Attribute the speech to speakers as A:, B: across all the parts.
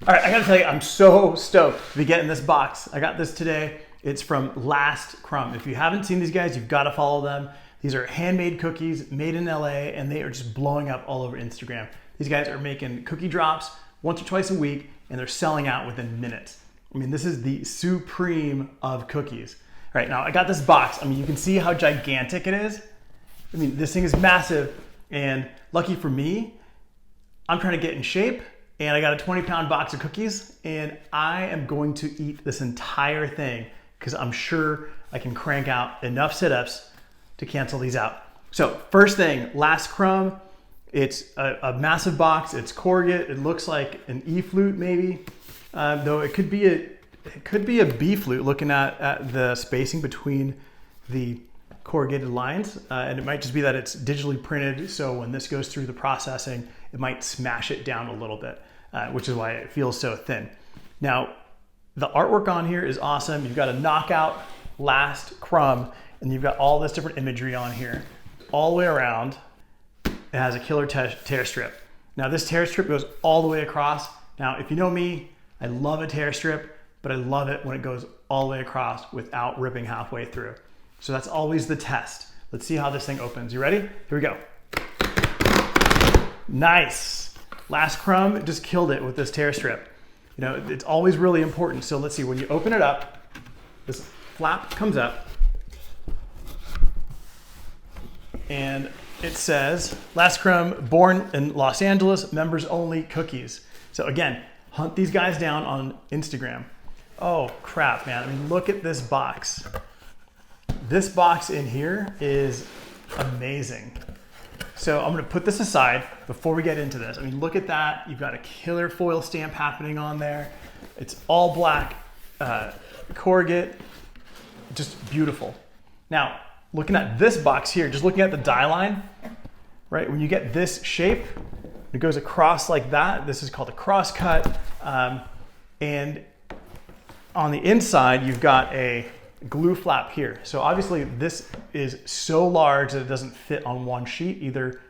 A: All right, I gotta tell you, I'm so stoked to be getting this box. I got this today. It's from Last Crumb. If you haven't seen these guys, you've got to follow them. These are handmade cookies made in LA, and they are just blowing up all over Instagram. These guys are making cookie drops once or twice a week, and they're selling out within minutes. I mean, this is the supreme of cookies. All right, now I got this box. I mean, you can see how gigantic it is. I mean, this thing is massive, and lucky for me, I'm trying to get in shape, and I got a 20-pound box of cookies, and I am going to eat this entire thing because I'm sure I can crank out enough sit-ups to cancel these out. So first thing, Last Crumb. It's a massive box. It's corrugate. It looks like an E flute maybe, though it could be a B flute looking at the spacing between the corrugated lines, and it might just be that it's digitally printed, so when this goes through the processing, it might smash it down a little bit, which is why it feels so thin. Now, the artwork on here is awesome. You've got a knockout Last Crumb, and you've got all this different imagery on here. All the way around, it has a killer tear strip. Now, this tear strip goes all the way across. Now, if you know me, I love a tear strip, but I love it when it goes all the way across without ripping halfway through. So that's always the test. Let's see how this thing opens. You ready? Here we go. Nice. Last Crumb just killed it with this tear strip. You know, it's always really important. So let's see, when you open it up, this flap comes up and it says, Last Crumb, born in Los Angeles, members only cookies. So again, hunt these guys down on Instagram. Oh crap, man. I mean, look at this box. This box in here is amazing. So I'm gonna put this aside before we get into this. I mean, look at that. You've got a killer foil stamp happening on there. It's all black corrugate, just beautiful. Now, looking at this box here, just looking at the die line, right? When you get this shape, it goes across like that. This is called a cross cut. And on the inside, you've got a glue flap here. So obviously this is so large that it doesn't fit on one sheet, either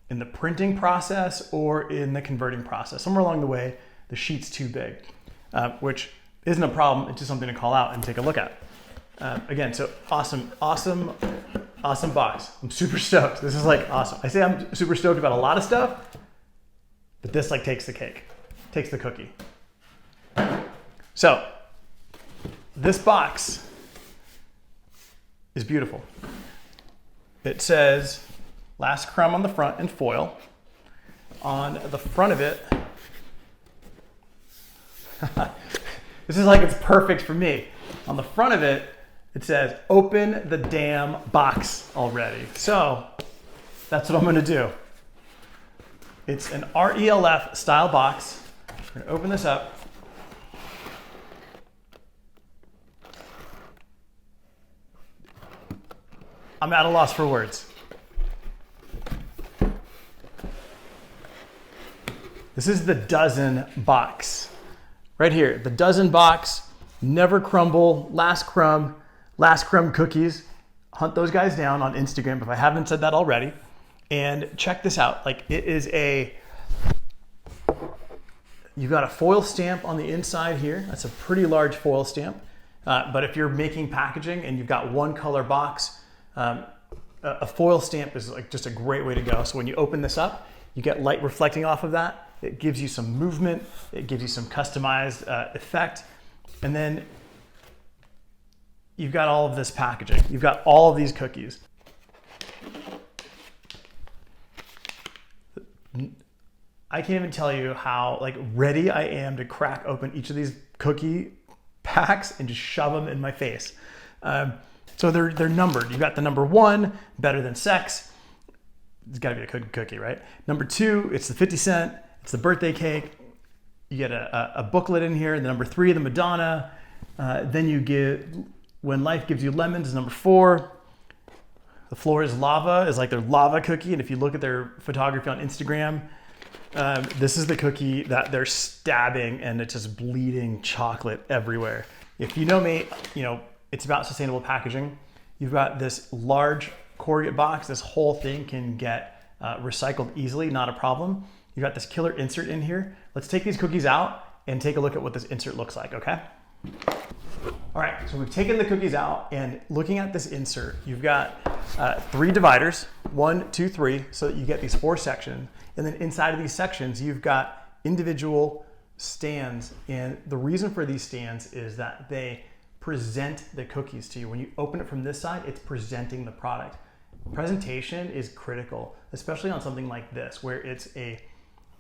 A: in the printing process or in the converting process. Somewhere along the way, the sheet's too big, which isn't a problem. It's just something to call out and take a look at. Again, so awesome box. I'm super stoked. This is like awesome. I say I'm super stoked about a lot of stuff, but this like takes the cake, takes the cookie. So this box is beautiful. It says Last Crumb on the front in foil. On the front of it, this is like it's perfect for me. On the front of it, it says, open the damn box already. So that's what I'm gonna do. It's an RELF style box. We're gonna open this up. I'm at a loss for words. This is the dozen box. Right here, the dozen box, never crumble, Last Crumb cookies. Hunt those guys down on Instagram if I haven't said that already. And check this out, like it is you've got a foil stamp on the inside here. That's a pretty large foil stamp. But if you're making packaging and you've got one color box, a foil stamp is like just a great way to go. So when you open this up, you get light reflecting off of that. It gives you some movement. It gives you some customized effect. And then you've got all of this packaging. You've got all of these cookies. I can't even tell you how like ready I am to crack open each of these cookie packs and just shove them in my face. So they're numbered. You've got the number 1, better than sex. It's gotta be a cookie, right? Number 2, it's the 50 cent. It's the birthday cake. You get a booklet in here. The number 3, the Madonna. Then you get When Life Gives You Lemons is number 4. The Floor is Lava is like their lava cookie. And if you look at their photography on Instagram, this is the cookie that they're stabbing and it's just bleeding chocolate everywhere. If you know me, you know, it's about sustainable packaging. You've got this large corrugate box. This whole thing can get recycled easily, not a problem. You've got this killer insert in here. Let's take these cookies out and take a look at what this insert looks like, okay? All right, so we've taken the cookies out, and looking at this insert, you've got 3 dividers, 1, 2, 3, so that you get these 4 sections. And then inside of these sections, you've got individual stands. And the reason for these stands is that they present the cookies to you. When you open it from this side, it's presenting the product. Presentation is critical, especially on something like this, where it's a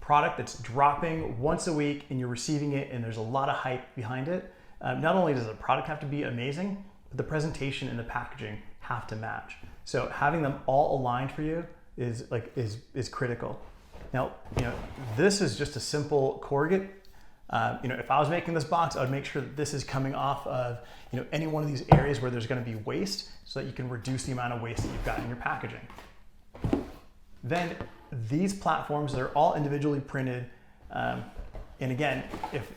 A: product that's dropping once a week and you're receiving it and there's a lot of hype behind it. Not only does the product have to be amazing, but the presentation and the packaging have to match. So having them all aligned for you is critical. Now, this is just a simple corrugate. If I was making this box, I would make sure that this is coming off of any one of these areas where there's going to be waste, so that you can reduce the amount of waste that you've got in your packaging. Then these platforms, they're all individually printed. And again, if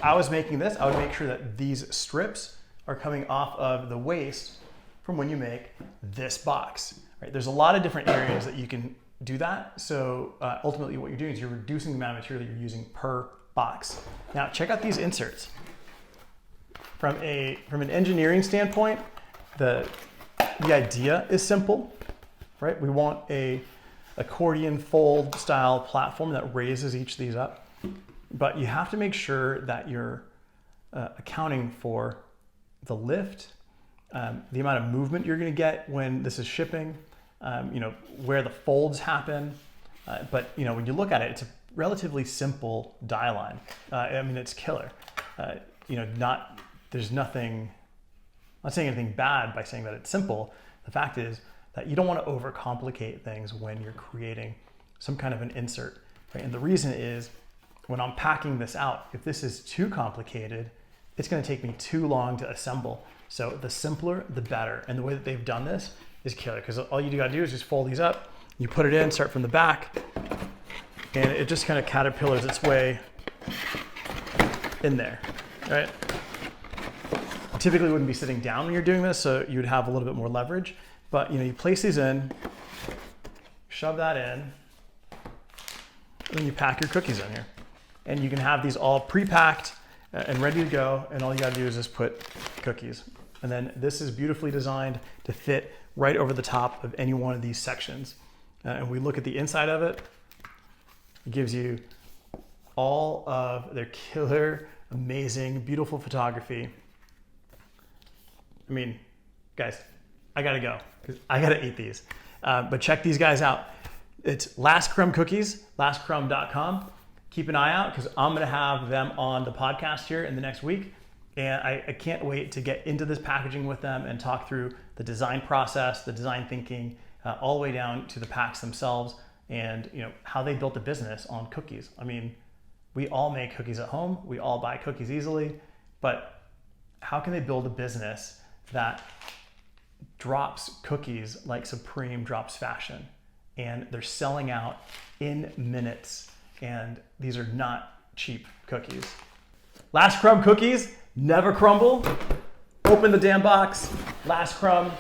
A: I was making this, I would make sure that these strips are coming off of the waste from when you make this box. Right? There's a lot of different areas that you can do that. So ultimately what you're doing is you're reducing the amount of material that you're using per box. Now check out these inserts. From an engineering standpoint, the idea is simple, right? We want a accordion fold style platform that raises each of these up, but you have to make sure that you're accounting for the lift, the amount of movement you're going to get when this is shipping, where the folds happen. But when you look at it, it's a relatively simple die line. It's killer. There's nothing, I'm not saying anything bad by saying that it's simple. The fact is that you don't want to overcomplicate things when you're creating some kind of an insert, right? And the reason is, when I'm packing this out, if this is too complicated, it's going to take me too long to assemble. So the simpler, the better. And the way that they've done this is killer, because all you got to do is just fold these up, you put it in, start from the back, and it just kind of caterpillars its way in there, right? You typically wouldn't be sitting down when you're doing this, so you would have a little bit more leverage. But you place these in, shove that in, and then you pack your cookies in here. And you can have these all pre-packed and ready to go, and all you gotta do is just put cookies. And then this is beautifully designed to fit right over the top of any one of these sections. And we look at the inside of it, it gives you all of their killer, amazing, beautiful photography. Guys, I gotta go, because I gotta eat these. But check these guys out. It's Last Crumb Cookies, lastcrumb.com. Keep an eye out, because I'm gonna have them on the podcast here in the next week. And I can't wait to get into this packaging with them and talk through the design process, the design thinking, all the way down to the packs themselves, and how they built a business on cookies. We all make cookies at home. We all buy cookies easily, but how can they build a business that drops cookies like Supreme drops fashion? And they're selling out in minutes. And these are not cheap cookies. Last Crumb cookies never crumble. Open the damn box. Last Crumb.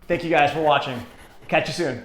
A: Thank you guys for watching. Catch you soon.